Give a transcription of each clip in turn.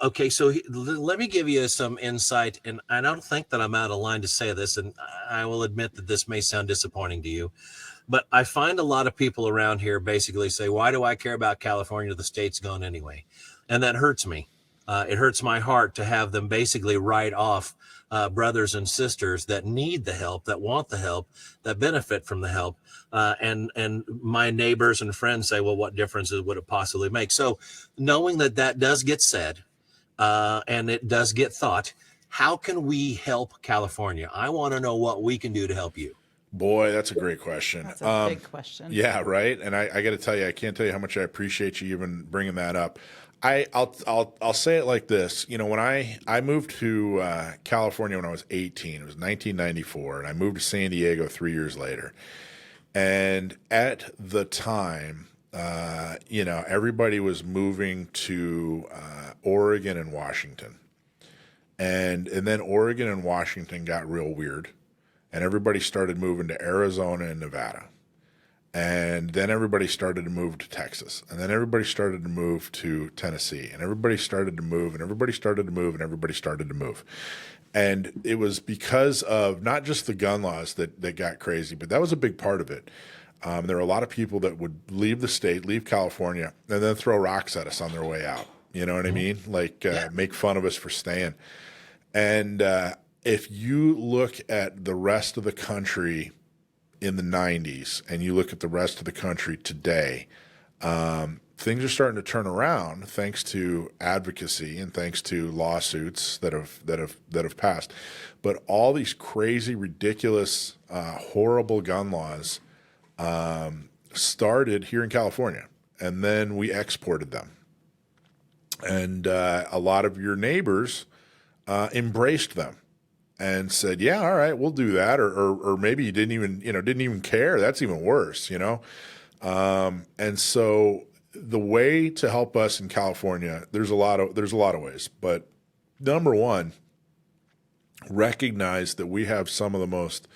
Okay, so let me give you some insight, and I don't think that I'm out of line to say this, and I will admit that this may sound disappointing to you, but I find a lot of people around here basically say, "Why do I care about California? The state's gone anyway," and that hurts me. It hurts my heart to have them basically write off brothers and sisters that need the help, that want the help, that benefit from the help, and my neighbors and friends say, "Well, what differences would it possibly make?" So, knowing that that does get said and it does get thought. How can we help California? I want to know what we can do to help you. Boy, that's a great question. That's a big question. Yeah, right. And I got to tell you, I can't tell you how much I appreciate you even bringing that up. I'll say it like this. You know, when I moved to California when I was 18, it was 1994, and I moved to San Diego 3 years later. And at the time, you know, everybody was moving to Oregon and Washington, and then Oregon and Washington got real weird, and everybody started moving to Arizona and Nevada. And then everybody started to move to Texas. And then everybody started to move to Tennessee. And everybody started to move, and everybody started to move, and everybody started to move. And it was because of not just the gun laws that got crazy, but that was a big part of it. There were a lot of people that would leave the state, leave California, and then throw rocks at us on their way out. You know what I mean? Like make fun of us for staying. And if you look at the rest of the country in the 90s and you look at the rest of the country today, things are starting to turn around thanks to advocacy and thanks to lawsuits that have passed. But all these crazy, ridiculous, horrible gun laws started here in California, and then we exported them. And a lot of your neighbors embraced them and said, "Yeah, all right, we'll do that," or maybe you didn't even care. That's even worse, you know. And so the way to help us in California, there's a lot of ways, but number one, recognize that we have some of the most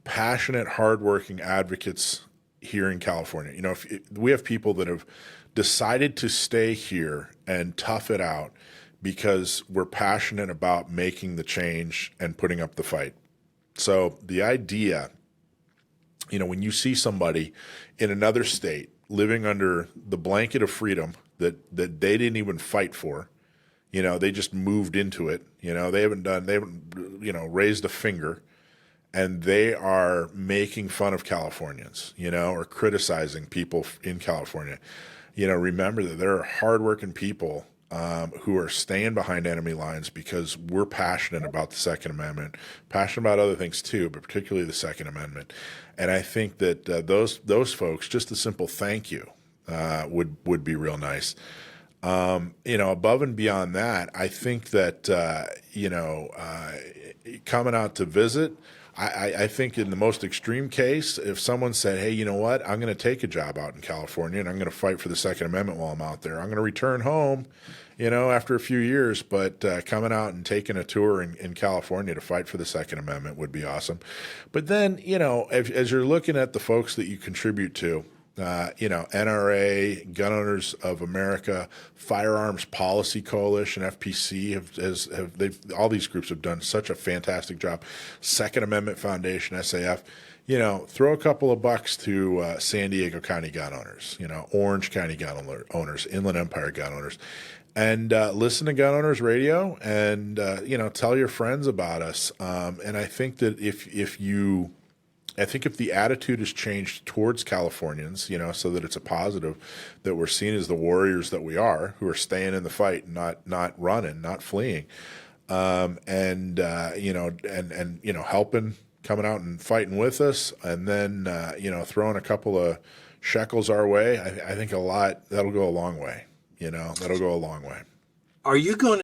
passionate, hardworking advocates here in California. You know, we have people that have decided to stay here and tough it out because we're passionate about making the change and putting up the fight. So the idea, you know, when you see somebody in another state living under the blanket of freedom that they didn't even fight for, you know, they just moved into it, you know, they haven't raised a finger, and they are making fun of Californians, you know, or criticizing people in California. You know, remember that there are hardworking people who are staying behind enemy lines because we're passionate about the Second Amendment, passionate about other things too, but particularly the Second Amendment. And I think that those folks, just a simple thank you would be real nice. You know, above and beyond that, I think that coming out to visit. I think in the most extreme case, if someone said, "Hey, you know what? I'm going to take a job out in California and I'm going to fight for the Second Amendment while I'm out there. I'm going to return home, you know, after a few years, but coming out and taking a tour in California to fight for the Second Amendment would be awesome." But then, you know, as you're looking at the folks that you contribute to, you know, NRA, Gun Owners of America, Firearms Policy Coalition, FPC, all these groups have done such a fantastic job. Second Amendment Foundation, SAF, you know, throw a couple of bucks to San Diego County gun owners, you know, Orange County gun owners, Inland Empire gun owners, and listen to Gun Owners Radio, and you know, tell your friends about us. And I think that if the attitude has changed towards Californians, you know, so that it's a positive, that we're seen as the warriors that we are, who are staying in the fight, and not running, not fleeing, and helping, coming out and fighting with us, and then you know, throwing a couple of shekels our way. I think that'll go a long way. You know, that'll go a long way. Are you going